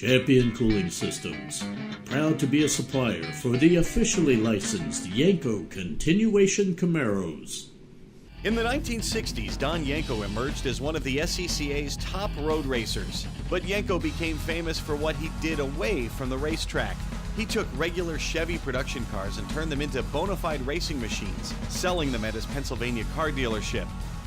Champion Cooling Systems, proud to be a supplier for the officially licensed Yenko Continuation Camaros. In the 1960s, Don Yenko emerged as one of the SCCA's top road racers. But Yenko became famous for what he did away from the racetrack. He took regular Chevy production cars and turned them into bona fide racing machines, selling them at his Pennsylvania car dealership.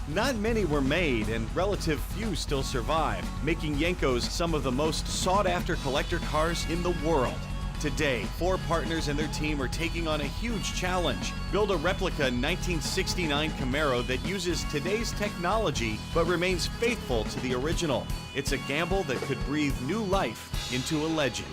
Not many were made, and relative few still survive, making Yenkos some of the most sought-after collector cars in the world. Today, 4 partners and their team are taking on a huge challenge. Build a replica 1969 Camaro that uses today's technology but remains faithful to the original. It's a gamble that could breathe new life into a legend.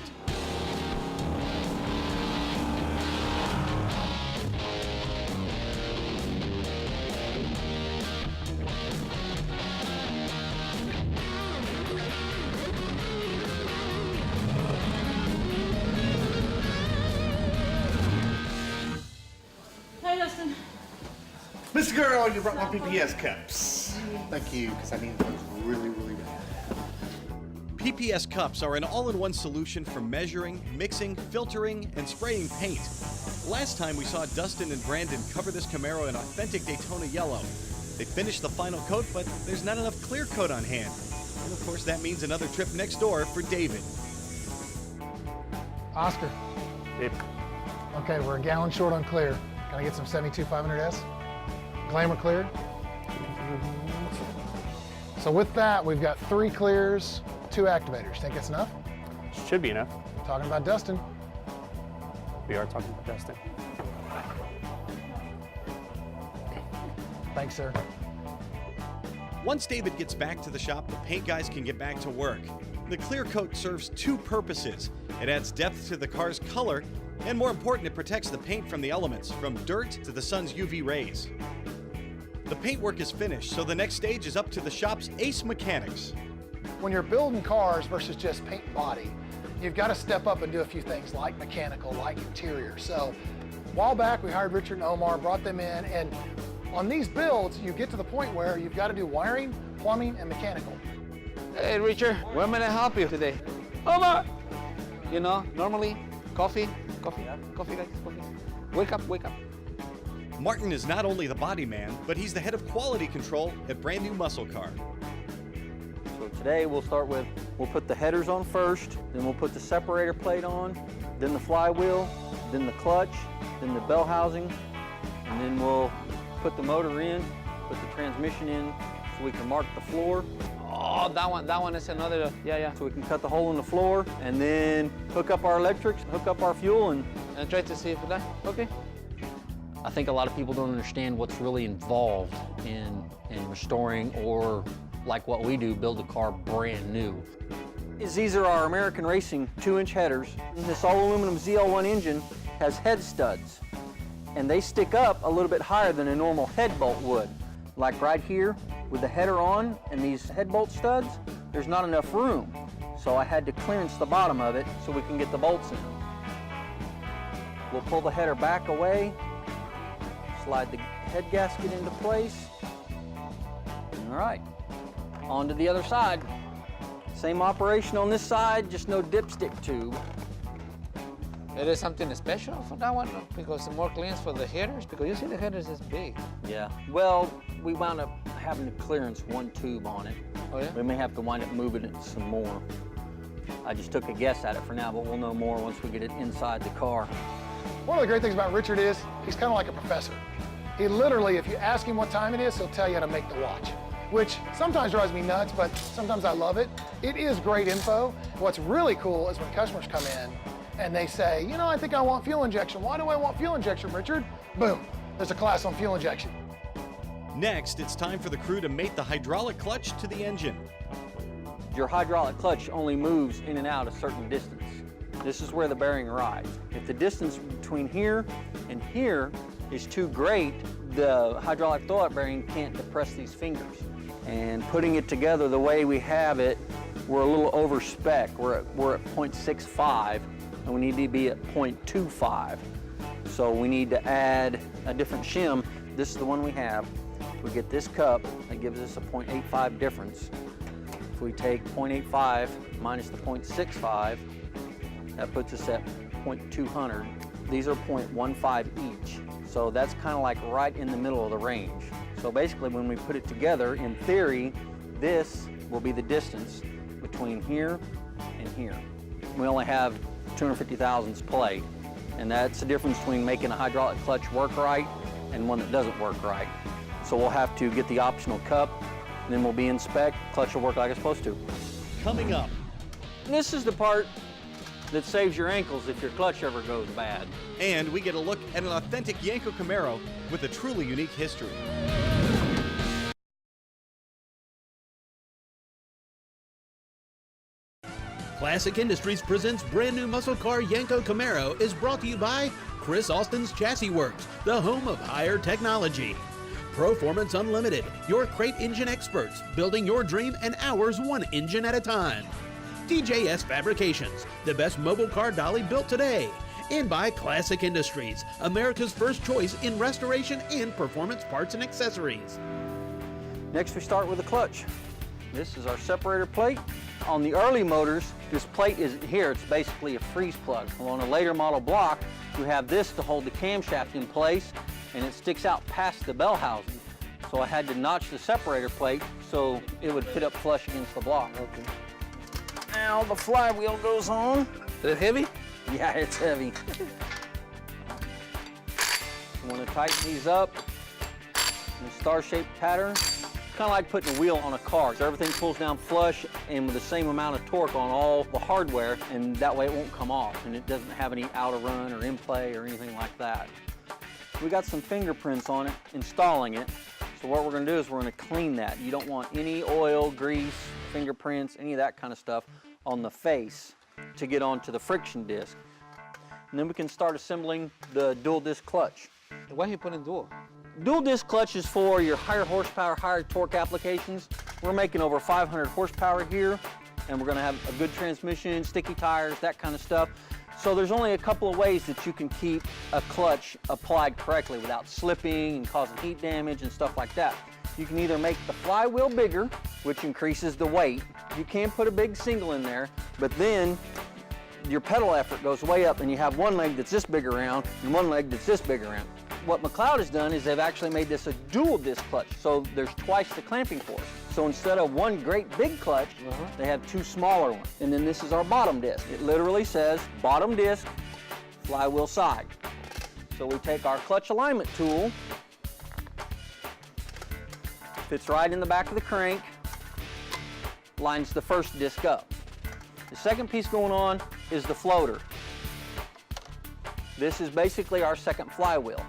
Mr. Girl, you brought my PPS cups. Thank you, because I need those really, really bad. PPS cups are an all-in-one solution for measuring, mixing, filtering, and spraying paint. Last time we saw Dustin and Brandon cover this Camaro in authentic Daytona yellow. They finished the final coat, but there's not enough clear coat on hand. And of course, that means another trip next door for David. Oscar. Dave. Okay, we're a gallon short on clear. Can I get some 72 500S? Glamour cleared. So with that, we've got 3 clears, 2 activators. Think that's enough? Should be enough. Talking about Dustin. We are talking about Dustin. Thanks, sir. Once David gets back to the shop, the paint guys can get back to work. The clear coat serves 2 purposes. It adds depth to the car's color, and more important, it protects the paint from the elements, from dirt to the sun's UV rays. The paintwork is finished, so the next stage is up to the shop's ace mechanics. When you're building cars versus just paint and body, you've got to step up and do a few things like mechanical, like interior. So a while back, we hired Richard and Omar, brought them in, and on these builds, you get to the point where you've got to do wiring, plumbing, and mechanical. Hey, Richard, where may I help you today? Omar! You know, normally, coffee, guys, coffee. Wake up. Martin is not only the body man, but he's the head of quality control at Brand New Muscle Car. So today we'll put the headers on first, then we'll put the separator plate on, then the flywheel, then the clutch, then the bell housing, and then we'll put the motor in, put the transmission in so we can mark the floor. Oh, that one is another, yeah. So we can cut the hole in the floor and then hook up our electrics, hook up our fuel, and try to see if that, okay. I think a lot of people don't understand what's really involved in restoring, or like what we do, build a car brand new. These are our American Racing 2-inch headers. This all-aluminum ZL1 engine has head studs, and they stick up a little bit higher than a normal head bolt would. Like right here, with the header on and these head bolt studs, there's not enough room. So I had to clearance the bottom of it so we can get the bolts in. We'll pull the header back away, slide the head gasket into place. All right, on to the other side. Same operation on this side, just no dipstick tube. Is there something special for that one? Because more clearance for the headers? Because you see the headers is big. Yeah, well, we wound up having to clearance 1 tube on it. Oh yeah? We may have to wind up moving it some more. I just took a guess at it for now, but we'll know more once we get it inside the car. One of the great things about Richard is he's kind of like a professor. He literally, if you ask him what time it is, he'll tell you how to make the watch, which sometimes drives me nuts, but sometimes I love it. It is great info. What's really cool is when customers come in and they say, you know, I think I want fuel injection. Why do I want fuel injection, Richard? Boom, there's a class on fuel injection. Next, it's time for the crew to mate the hydraulic clutch to the engine. Your hydraulic clutch only moves in and out a certain distance. This is where the bearing rides. If the distance between here and here is too great, the hydraulic throwout bearing can't depress these fingers. And putting it together the way we have it, we're a little over spec. We're at 0.65, and we need to be at 0.25. So we need to add a different shim. This is the one we have. If we get this cup, that gives us a 0.85 difference. If we take 0.85 minus the 0.65, that puts us at 0.200. These are 0.15 each. So that's kind of like right in the middle of the range. So basically when we put it together, in theory, this will be the distance between here and here. We only have 250 thousandths play, and that's the difference between making a hydraulic clutch work right and one that doesn't work right. So we'll have to get the optional cup, and then we'll be in spec, clutch will work like it's supposed to. Coming up, This is the part that saves your ankles if your clutch ever goes bad. and we get a look at an authentic Yenko Camaro with a truly unique history. Classic Industries presents brand new muscle car Yenko Camaro is brought to you by Chris Austin's Chassis Works, the home of higher technology. Performance Unlimited, your crate engine experts, building your dream and ours one engine at a time. DJS Fabrications, the best mobile car dolly built today. And by Classic Industries, America's first choice in restoration and performance parts and accessories. Next we start with the clutch. This is our separator plate. On the early motors, this plate isn't here, it's basically a freeze plug. Well, on a later model block, you have this to hold the camshaft in place, and it sticks out past the bell housing. So I had to notch the separator plate so it would fit up flush against the block. Okay. Now the flywheel goes on. Is it heavy? Yeah, it's heavy. You want to tighten these up in a star-shaped pattern. Kind of like putting a wheel on a car. So everything pulls down flush and with the same amount of torque on all the hardware, and that way it won't come off and it doesn't have any out of run or in play or anything like that. We got some fingerprints on it installing it. So what we're going to do is we're going to clean that. You don't want any oil, grease, fingerprints, any of that kind of stuff on the face to get onto the friction disc. And then we can start assembling the dual disc clutch. Why are you putting dual? Dual disc clutch is for your higher horsepower, higher torque applications. We're making over 500 horsepower here, and we're going to have a good transmission, sticky tires, that kind of stuff. So there's only a couple of ways that you can keep a clutch applied correctly without slipping and causing heat damage and stuff like that. You can either make the flywheel bigger, which increases the weight. You can put a big single in there, but then your pedal effort goes way up and you have one leg that's this big around and one leg that's this big around. What McLeod has done is they've actually made this a dual disc clutch, so there's twice the clamping force. So instead of one great big clutch, they have two smaller ones. And then this is our bottom disc. It literally says bottom disc, flywheel side. So we take our clutch alignment tool, fits right in the back of the crank, lines the first disc up. The second piece going on is the floater. This is basically our second flywheel.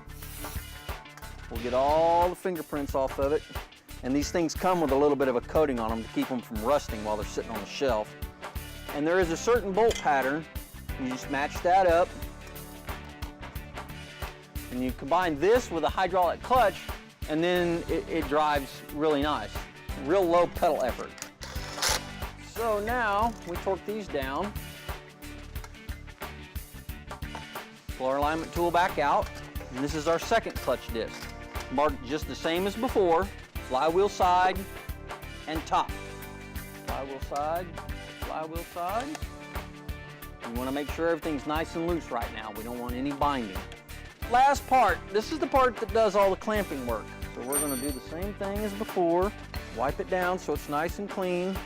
We'll get all the fingerprints off of it, and these things come with a little bit of a coating on them to keep them from rusting while they're sitting on the shelf. And there is a certain bolt pattern. You just match that up, and you combine this with a hydraulic clutch, and then it drives really nice. Real low pedal effort. So now we torque these down. Pull our alignment tool back out, and this is our second clutch disc. Marked just the same as before, flywheel side and top. Flywheel side, flywheel side. We want to make sure everything's nice and loose right now. We don't want any binding. Last part, this is the part that does all the clamping work. So we're going to do the same thing as before. Wipe it down so it's nice and clean.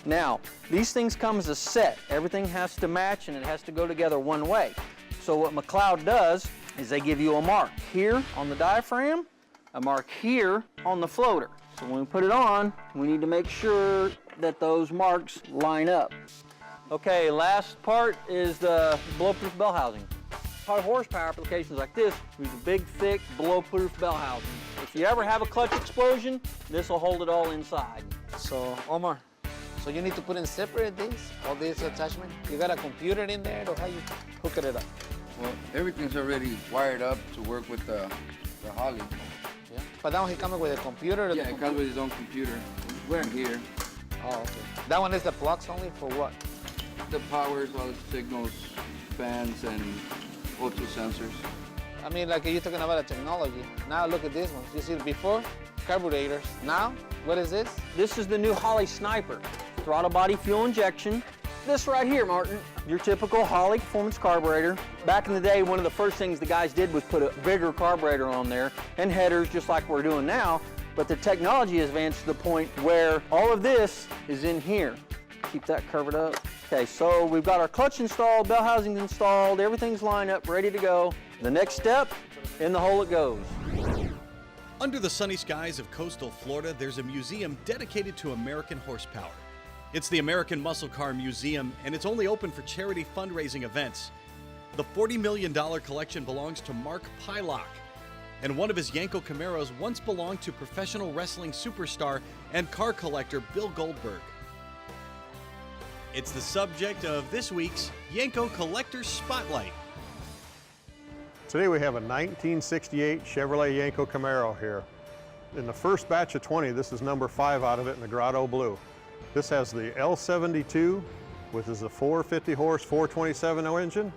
Now, these things come as a set. Everything has to match and it has to go together one way. So what McLeod does is they give you a mark here on the diaphragm, a mark here on the floater. So when we put it on, we need to make sure that those marks line up. Okay, last part is the blow-proof bell housing. High horsepower applications like this use a big, thick, blow-proof bell housing. If you ever have a clutch explosion, this will hold it all inside. So, Omar, so you need to put in separate these, all these attachments? You got a computer in there, or how you hook it up? Well, everything's already wired up to work with the Holly. Yeah. But now he comes with a computer? Yeah, it comes with his own computer. We're here. Oh, okay. That one is the plugs only for what? The powers, all the signals, fans, and O2 sensors. I mean, like you're talking about the technology. Now look at this one. You see before, carburetors. Now, what is this? This is the new Holly Sniper. throttle body fuel injection. This right here, Martin, your typical Holley performance carburetor. Back in the day, one of the first things the guys did was put a bigger carburetor on there and headers just like we're doing now. But the technology has advanced to the point where all of this is in here. Keep that covered up. Okay, so we've got our clutch installed, bell housings installed, everything's lined up, ready to go. The next step, in the hole it goes. Under the sunny skies of coastal Florida, there's a museum dedicated to American horsepower. It's the American Muscle Car Museum, and it's only open for charity fundraising events. The $40 million collection belongs to Mark Pylock, and one of his Yenko Camaros once belonged to professional wrestling superstar and car collector Bill Goldberg. It's the subject of this week's Yenko Collector's Spotlight. Today we have a 1968 Chevrolet Yenko Camaro here. In the first batch of 20, this is number 5 out of it in the Grotto Blue. This has the L72, which is a 450 horse, 427 engine,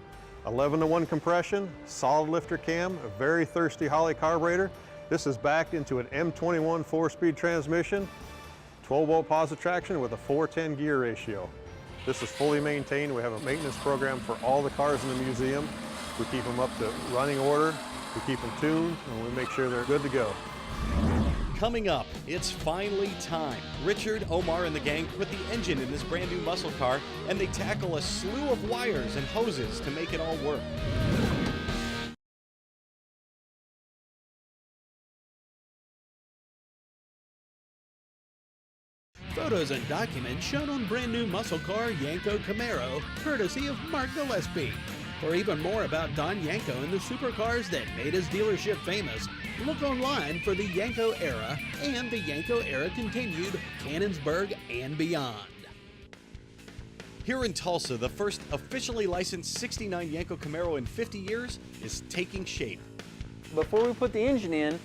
11-to-1 compression, solid lifter cam, a very thirsty Holley carburetor. This is backed into an M21 4-speed transmission, 12-volt positive traction with a 410 gear ratio. This is fully maintained. We have a maintenance program for all the cars in the museum. We keep them up to running order, we keep them tuned, and we make sure they're good to go. Coming up, it's finally time. Richard, Omar, and the gang put the engine in this brand new muscle car, and they tackle a slew of wires and hoses to make it all work. Photos and documents shown on brand new muscle car Yenko Camaro, courtesy of Mark Gillespie. For even more about Don Yenko and the supercars that made his dealership famous, look online for the Yenko era and the Yenko era continued, Cannonsburg and beyond. Here in Tulsa, the first officially licensed 69 Yenko Camaro in 50 years is taking shape. Before we put the engine in,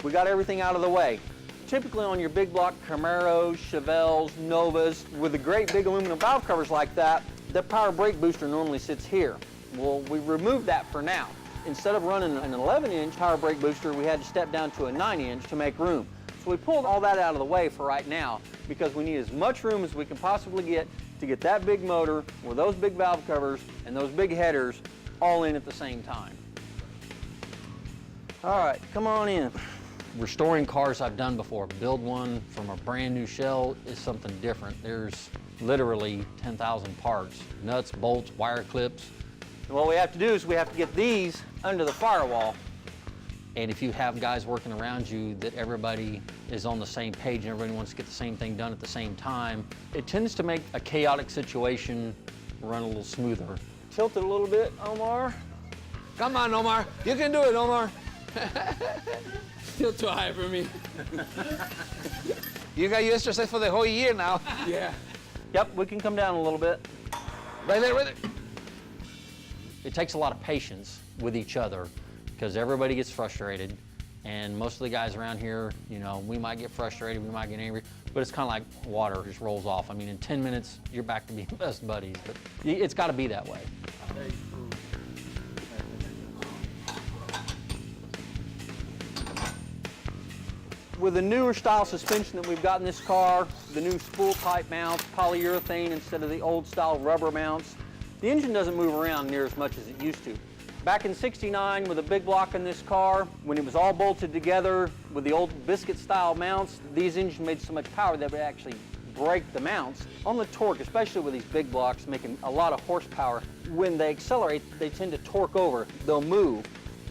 we got everything out of the way. Typically on your big block Camaros, Chevelles, Novas, with the great big aluminum valve covers like that, the power brake booster normally sits here. Well, we removed that for now. Instead of running an 11-inch power brake booster, we had to step down to a 9-inch to make room. So we pulled all that out of the way for right now because we need as much room as we can possibly get to get that big motor with those big valve covers and those big headers all in at the same time. All right, come on in. Restoring cars I've done before, build one from a brand new shell is something different. There's literally 10,000 parts, nuts, bolts, wire clips. And what we have to do is we have to get these under the firewall. And if you have guys working around you that everybody is on the same page and everybody wants to get the same thing done at the same time, it tends to make a chaotic situation run a little smoother. Tilt it a little bit, Omar. Come on, Omar. You can do it, Omar. Still too high for me. You got your exercise for the whole year now. Yeah. Yep, we can come down a little bit. Right there, right there. It takes a lot of patience with each other because everybody gets frustrated, and most of the guys around here, you know, we might get frustrated, we might get angry, but it's kind of like water, just rolls off. I mean, in 10 minutes, you're back to being best buddies, but it's got to be that way. With the newer style suspension that we've got in this car, the new spool type mounts, polyurethane instead of the old style rubber mounts, the engine doesn't move around near as much as it used to. Back in '69 with a big block in this car, when it was all bolted together with the old biscuit style mounts, these engines made so much power that it would actually break the mounts. On the torque, especially with these big blocks making a lot of horsepower, when they accelerate, they tend to torque over, they'll move.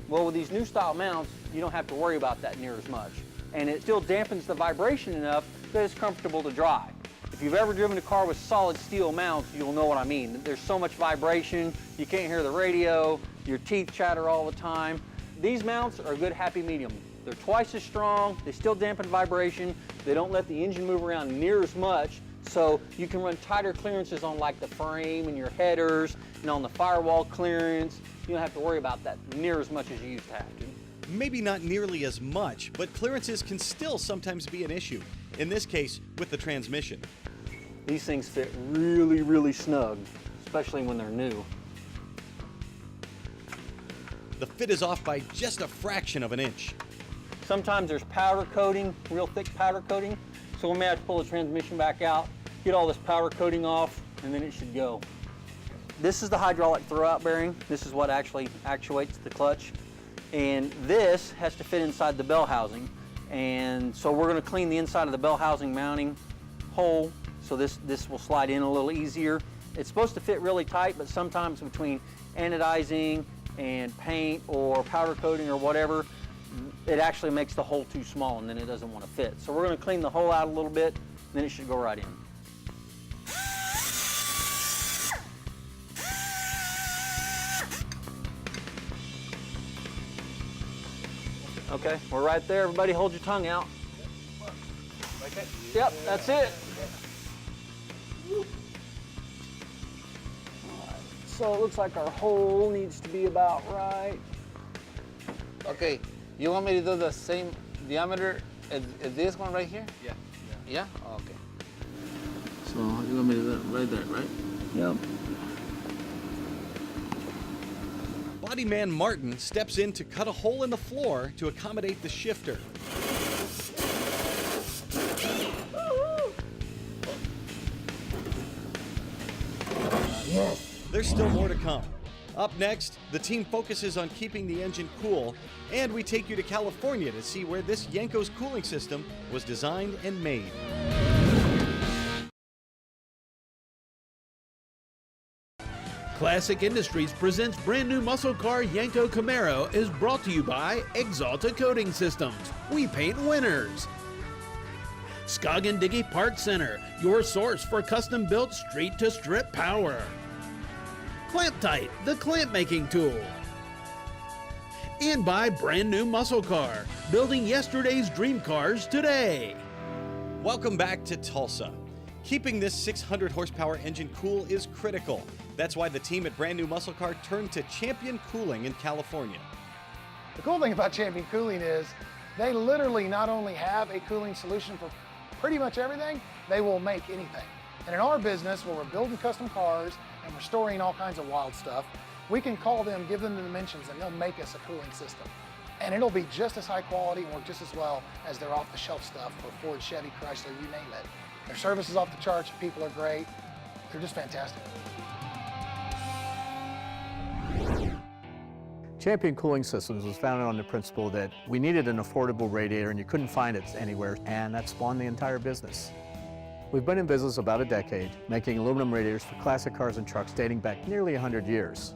Well, with these new style mounts, you don't have to worry about that near as much. And it still dampens the vibration enough that it's comfortable to drive. If you've ever driven a car with solid steel mounts, you'll know what I mean. There's so much vibration, you can't hear the radio, your teeth chatter all the time. These mounts are a good happy medium. They're twice as strong, they still dampen vibration, they don't let the engine move around near as much, so you can run tighter clearances on like the frame and your headers and on the firewall clearance. You don't have to worry about that near as much as you used to have to. Maybe not nearly as much, but clearances can still sometimes be an issue. In this case, with the transmission. These things fit really, really snug, especially when they're new. The fit is off by just a fraction of an inch. Sometimes there's powder coating, real thick powder coating, so we may have to pull the transmission back out get all this powder coating off, and then it should go. This is the hydraulic throwout bearing. This is what actually actuates the clutch. And this has to fit inside the bell housing. And so we're gonna clean the inside of the bell housing mounting hole, so this will slide in a little easier. It's supposed to fit really tight, but sometimes between anodizing and paint or powder coating or whatever, it actually makes the hole too small and then it doesn't want to fit. So we're going to clean the hole out a little bit, then it should go right in. Okay, we're right there. Everybody hold your tongue out. Yep, that's it. So it looks like our hole needs to be about right. Okay, you want me to do the same diameter as this one right here? Yeah. Yeah? Okay. So you want me to do that right there, right? Yep. Bodyman Martin steps in to cut a hole in the floor to accommodate the shifter. There's still more to come. Up next, the team focuses on keeping the engine cool, and we take you to California to see where this Yenko's cooling system was designed and made. Classic Industries presents brand new muscle car Yenko Camaro is brought to you by Exalta Coating Systems. We paint winners. Scoggin Diggy Parts Center, your source for custom built street to strip power. Clamp Tight, the clamp making tool. And by brand new muscle car, building yesterday's dream cars today. Welcome back to Tulsa. Keeping this 600 horsepower engine cool is critical. That's why the team at Brand New Muscle Car turned to Champion Cooling in California. The cool thing about Champion Cooling is they literally not only have a cooling solution for pretty much everything, they will make anything. And in our business, where we're building custom cars and we're storing all kinds of wild stuff, we can call them, give them the dimensions, and they'll make us a cooling system. And it'll be just as high quality and work just as well as their off-the-shelf stuff for Ford, Chevy, Chrysler, you name it. Their service is off the charts, people are great, they're just fantastic. Champion Cooling Systems was founded on the principle that we needed an affordable radiator and you couldn't find it anywhere, and that spawned the entire business. We've been in business about a decade, making aluminum radiators for classic cars and trucks dating back nearly 100 years.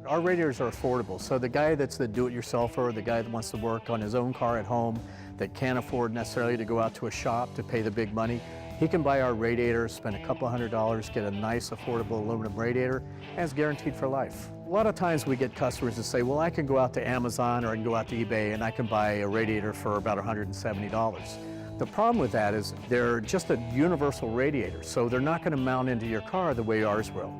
Our radiators are affordable, so the guy that's the do-it-yourselfer, the guy that wants to work on his own car at home, that can't afford necessarily to go out to a shop to pay the big money, he can buy our radiator, spend a couple $100, get a nice affordable aluminum radiator, and it's guaranteed for life. A lot of times we get customers that say, well, I can go out to Amazon or I can go out to eBay and I can buy a radiator for about $170. The problem with that is they're just a universal radiator, so they're not going to mount into your car the way ours will.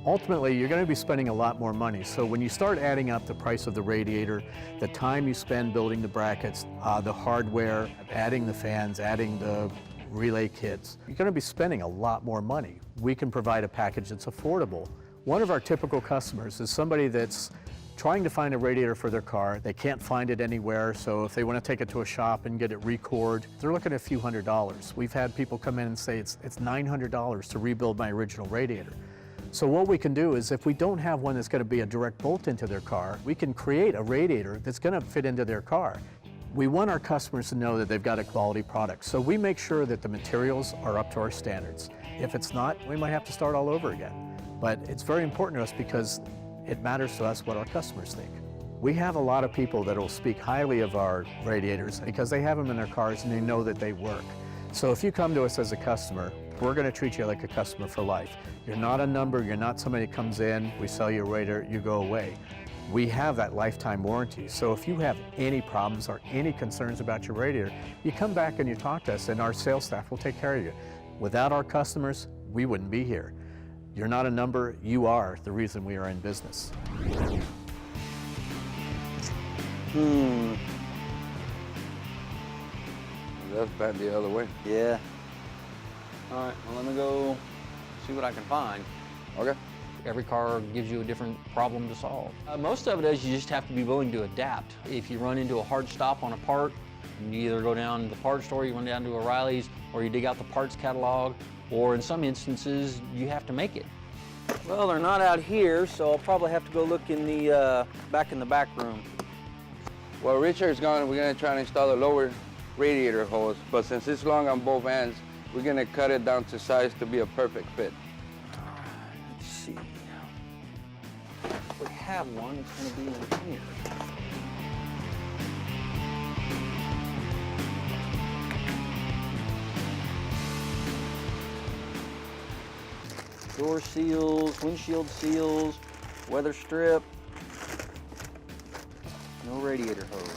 Ultimately, you're going to be spending a lot more money, so when you start adding up the price of the radiator, the time you spend building the brackets, the hardware, adding the fans, adding the relay kits, you're going to be spending a lot more money. We can provide a package that's affordable. One of our typical customers is somebody that's trying to find a radiator for their car. They can't find it anywhere, so if they want to take it to a shop and get it recored, they're looking at a few $100s. We've had people come in and say it's $900 to rebuild my original radiator. So what we can do is, if we don't have one that's going to be a direct bolt into their car, we can create a radiator that's going to fit into their car. We want our customers to know that they've got a quality product, so we make sure that the materials are up to our standards. If it's not, we might have to start all over again. But it's very important to us because it matters to us what our customers think. We have a lot of people that will speak highly of our radiators because they have them in their cars and they know that they work. So if you come to us as a customer, we're going to treat you like a customer for life. You're not a number, you're not somebody that comes in, we sell you a radiator, you go away. We have that lifetime warranty, so if you have any problems or any concerns about your radiator, you come back and you talk to us and our sales staff will take care of you. Without our customers, we wouldn't be here. You're not a number, you are the reason we are in business. That's bad the other way. Yeah. All right, well, let me go see what I can find. Okay. Every car gives you a different problem to solve. Most of it is you just have to be willing to adapt. If you run into a hard stop on a part, You either go down to the parts store, you went down to O'Reilly's, or you dig out the parts catalog, or in some instances, you have to make it. Well, they're not out here, so I'll probably have to go look in the back room. Well, Richard's gone, we're gonna try to install a lower radiator hose, but since it's long on both ends, we're gonna cut it down to size to be a perfect fit. Let's see. If we have one, it's gonna be in here. Door seals, windshield seals, weather strip. No radiator hose.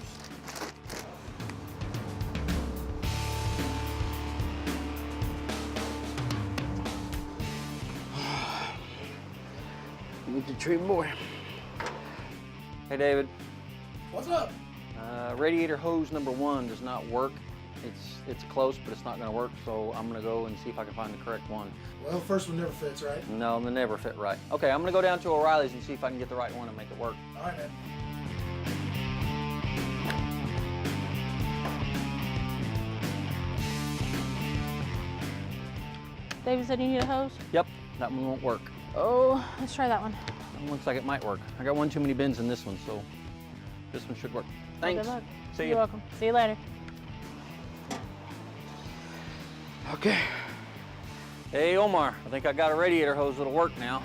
Need to trim more. Hey, David. What's up? Radiator hose number 1 does not work. It's close, but it's not going to work, so I'm going to go and see if I can find the correct one. Well, the first one never fits, right? No, they never fit right. Okay, I'm going to go down to O'Reilly's and see if I can get the right one and make it work. All right, man. David said you need a hose? Yep, that one won't work. Oh, let's try that one. That one looks like it might work. I got one too many bins in this one, so this one should work. Thanks. Good luck. See You're you. welcome. See you later. Okay. Hey, Omar, I think I got a radiator hose that'll work now.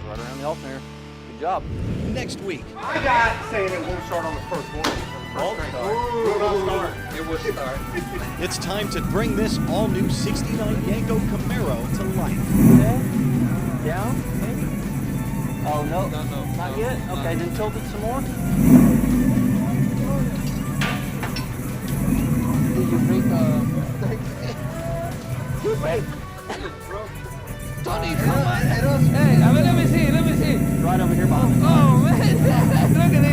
Right around the alternator. Good job. Next week, I got saying it won't start on the first one. It will start. it's time to bring this all-new 69 Yenko Camaro to life. Okay. Down, maybe? Oh, no. Not yet? Okay, then tilt it some more. Did you break Wait. Tony, come on. Hey, I mean, let me see. Right over here behind me. Oh, man. Look at this.